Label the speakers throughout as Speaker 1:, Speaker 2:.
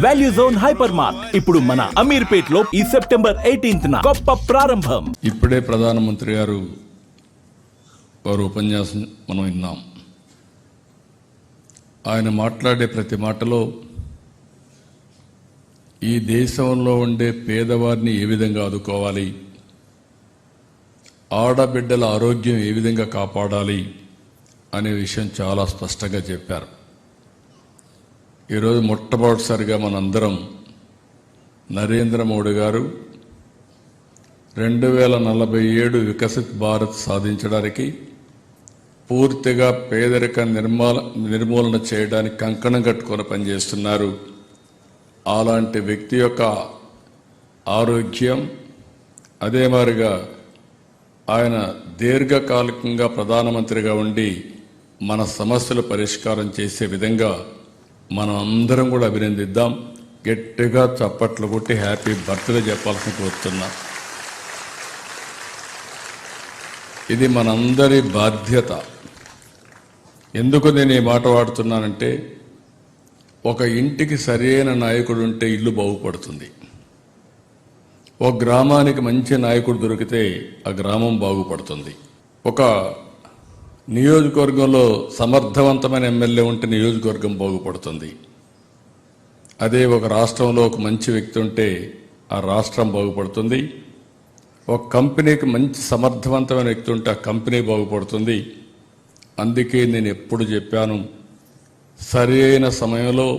Speaker 1: Value zone hyper mart ఇప్పుడు మన అమీర్పేట్ లో ఈ సెప్టెంబర్ 18న గొప్ప ప్రారంభం.
Speaker 2: ఇప్పుడే ప్రధానమంత్రి గారు వారు ఉపన్యాసం మనం విన్నాం. ఆయన మాట్లాడే ప్రతి మాటలో ఈ దేశంలో ఉండే పేదవారిని ఏ విధంగా ఆదుకోవాలి, ఆడబిడ్డల ఆరోగ్యం ఏ విధంగా కాపాడాలి అనే విషయం చాలా స్పష్టంగా చెప్పారు. ఈరోజు మొట్టమొదటిసారిగా మనందరం నరేంద్ర మోడీ గారు 2047 వికసిత్ భారత్ సాధించడానికి పూర్తిగా పేదరిక నిర్మూలన చేయడానికి కంకణం కట్టుకొని పనిచేస్తున్నారు. అలాంటి వ్యక్తి యొక్క ఆరోగ్యం, అదే మాదిరిగా ఆయన దీర్ఘకాలికంగా ప్రధానమంత్రిగా ఉండి మన సమస్యలు పరిష్కారం చేసే విధంగా మనం అందరం కూడా అభినందిద్దాం. గట్టిగా చప్పట్లు కొట్టి హ్యాపీ బర్త్డే చెప్పాల్సి కోరుతున్నా. ఇది మనందరి బాధ్యత. ఎందుకు నేను ఈ మాట వాడుతున్నానంటే, ఒక ఇంటికి సరైన నాయకుడు ఉంటే ఇల్లు బాగుపడుతుంది. ఒక గ్రామానికి మంచి నాయకుడు దొరికితే ఆ గ్రామం బాగుపడుతుంది. ఒక నియోజకవర్గంలో సమర్థవంతమైన ఎమ్మెల్యే ఉంటే నియోజకవర్గం బాగుపడుతుంది. అదే ఒక రాష్ట్రంలో ఒక మంచి వ్యక్తి ఉంటే ఆ రాష్ట్రం బాగుపడుతుంది. ఒక కంపెనీకి మంచి సమర్థవంతమైన వ్యక్తి ఉంటే ఆ కంపెనీ బాగుపడుతుంది. అందుకే నేను ఎప్పుడు చెప్పాను, సరైన సమయంలో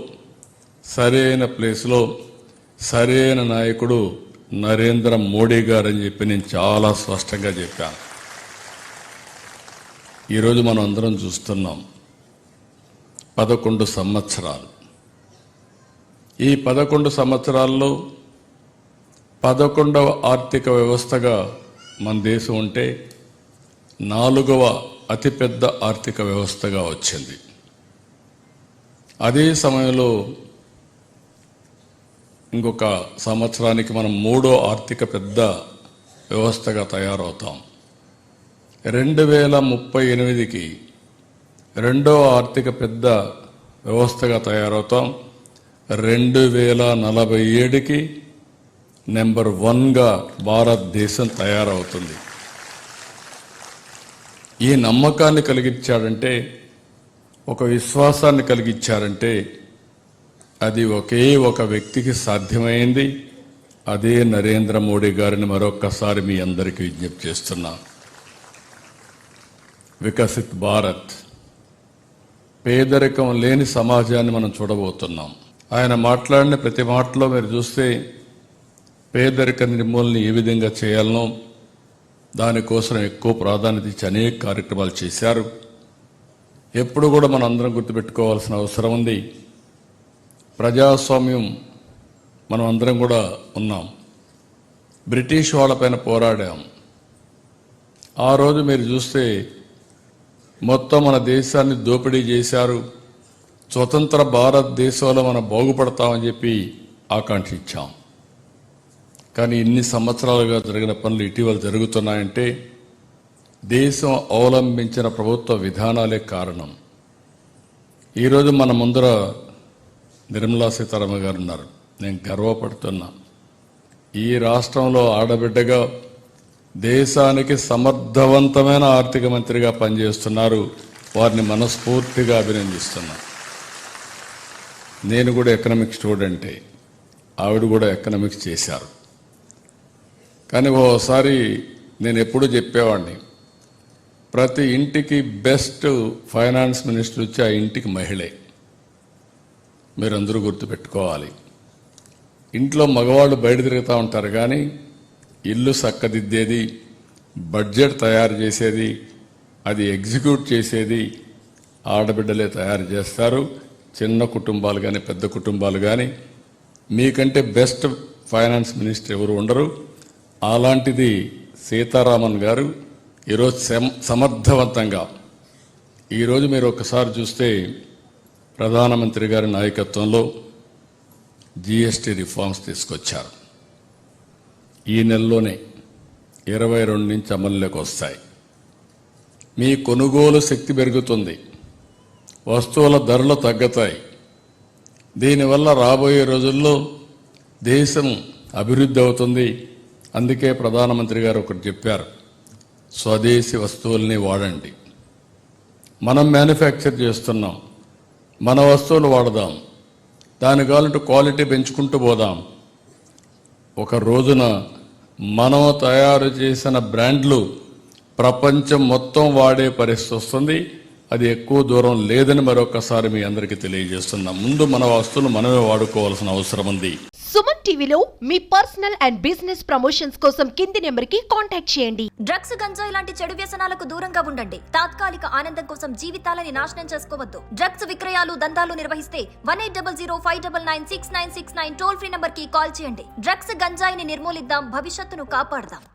Speaker 2: సరైన ప్లేస్లో సరైన నాయకుడు నరేంద్ర మోడీ గారు అని చెప్పి నేను చాలా స్పష్టంగా చెప్పాను. ఈరోజు మనం అందరం చూస్తున్నాం 11 సంవత్సరాలు. ఈ 11 సంవత్సరాల్లో 11వ ఆర్థిక వ్యవస్థగా మన దేశం ఉంటే 4వ అతిపెద్ద ఆర్థిక వ్యవస్థగా వచ్చింది. అదే సమయంలో ఇంకొక సంవత్సరానికి మనం 3వ ఆర్థిక పెద్ద వ్యవస్థగా తయారవుతాం. 2038కి 2వ ఆర్థిక పెద్ద వ్యవస్థగా తయారవుతాం. 2047కి నెంబర్ 1గా భారతదేశం తయారవుతుంది. ఈ నమ్మకాన్ని కలిగించాడంటే, ఒక విశ్వాసాన్ని కలిగించారంటే అది ఒకే ఒక వ్యక్తికి సాధ్యమైంది. అదే నరేంద్ర మోడీ గారిని మరొక్కసారి మీ అందరికీ విజ్ఞప్తి చేస్తున్నా. వికసిత్ భారత్, పేదరికం లేని సమాజాన్ని మనం చూడబోతున్నాం. ఆయన మాట్లాడిన ప్రతి మాటలో మీరు చూస్తే పేదరిక నిర్మూలన ఏ విధంగా చేయాలనో దానికోసం ఎక్కువ ప్రాధాన్యత ఇచ్చి అనేక కార్యక్రమాలు చేశారు. ఎప్పుడు కూడా మనం అందరం గుర్తుపెట్టుకోవాల్సిన అవసరం ఉంది. ప్రజాస్వామ్యం మనం అందరం కూడా ఉన్నాం. బ్రిటిష్ వాళ్ళపైన పోరాడాం. ఆ రోజు మీరు చూస్తే మొత్తం మన దేశాన్ని దోపిడీ చేశారు. స్వతంత్ర భారతదేశంలో మనం బాగుపడతామని చెప్పి ఆకాంక్షించాం. కానీ ఇన్ని సంవత్సరాలుగా జరిగిన పనులు ఇటీవల జరుగుతున్నాయంటే దేశం అవలంబించిన ప్రభుత్వ విధానాలే కారణం. ఈరోజు మన ముందర నిర్మలా సీతారామన్ గారు ఉన్నారు. నేను గర్వపడుతున్నా. ఈ రాష్ట్రంలో ఆడబిడ్డగా దేశానికి సమర్థవంతమైన ఆర్థిక మంత్రిగా పనిచేస్తున్నారు. వారిని మనస్ఫూర్తిగా అభినందిస్తున్నా. నేను కూడా ఎకనామిక్స్ స్టూడెంటే, ఆవిడ కూడా ఎకనామిక్స్ చేశారు. కానీ ఓసారి నేను ఎప్పుడూ చెప్పేవాడిని, ప్రతి ఇంటికి బెస్ట్ ఫైనాన్స్ మినిస్టర్ వచ్చి ఆ ఇంటికి మహిళే. మీరందరూ గుర్తుపెట్టుకోవాలి. ఇంట్లో మగవాళ్ళు బయట తిరుగుతూ ఉంటారు, కానీ ఇల్లు చక్కదిద్దేది, బడ్జెట్ తయారు చేసేది, అది ఎగ్జిక్యూట్ చేసేది ఆడబిడ్డలే తయారు చేస్తారు. చిన్న కుటుంబాలు కానీ పెద్ద కుటుంబాలు కానీ. మీకంటే బెస్ట్ ఫైనాన్స్ మినిస్టర్ ఎవరు ఉండరు. అలాంటిది సీతారామన్ గారు ఈరోజు సమర్థవంతంగా, ఈరోజు మీరు ఒకసారి చూస్తే ప్రధానమంత్రి గారి నాయకత్వంలో జిఎస్టీ రిఫార్మ్స్ తీసుకొచ్చారు. ఈ నెలలోనే 22 నుంచి అమల్లోకి వస్తాయి. మీ కొనుగోలు శక్తి పెరుగుతుంది, వస్తువుల ధరలు తగ్గుతాయి. దీనివల్ల రాబోయే రోజుల్లో దేశం అభివృద్ధి అవుతుంది. అందుకే ప్రధానమంత్రి గారు ఒకటి చెప్పారు, స్వదేశీ వస్తువుల్ని వాడండి. మనం మ్యానుఫ్యాక్చర్ చేస్తున్నాం, మన వస్తువులు వాడదాం, దానికి కావాలంటే క్వాలిటీ పెంచుకుంటూ పోదాం. ఒక రోజున మనం తయారు చేసిన బ్రాండ్లు ప్రపంచం మొత్తం వాడే పరిస్థితి వస్తుంది. అది ఎక్కువ దూరం లేదని మరొకసారి మీ అందరికీ తెలియజేస్తున్నాం. ముందు మన వస్తువులు మనమే వాడుకోవాల్సిన అవసరం ఉంది.
Speaker 3: సుమన్ టీవీలో మీ పర్సనల్ అండ్ బిజినెస్ ప్రమోషన్స్ కోసం కింది నెంబర్కి కాంటాక్ట్ చేయండి.
Speaker 4: డ్రగ్స్, గంజాయి లాంటి చెడు వ్యసనాలకు దూరంగా ఉండండి. తాత్కాలిక ఆనందం కోసం జీవితాలని నాశనం చేసుకోవద్దు. డ్రగ్స్ విక్రయాలు, దందాలు నిర్వహిస్తే 1800599696 టోల్ ఫ్రీ నంబర్ కి కాల్ చేయండి. డ్రగ్స్, గంజాయిని నిర్మూలిద్దాం, భవిష్యత్తును కాపాడదాం.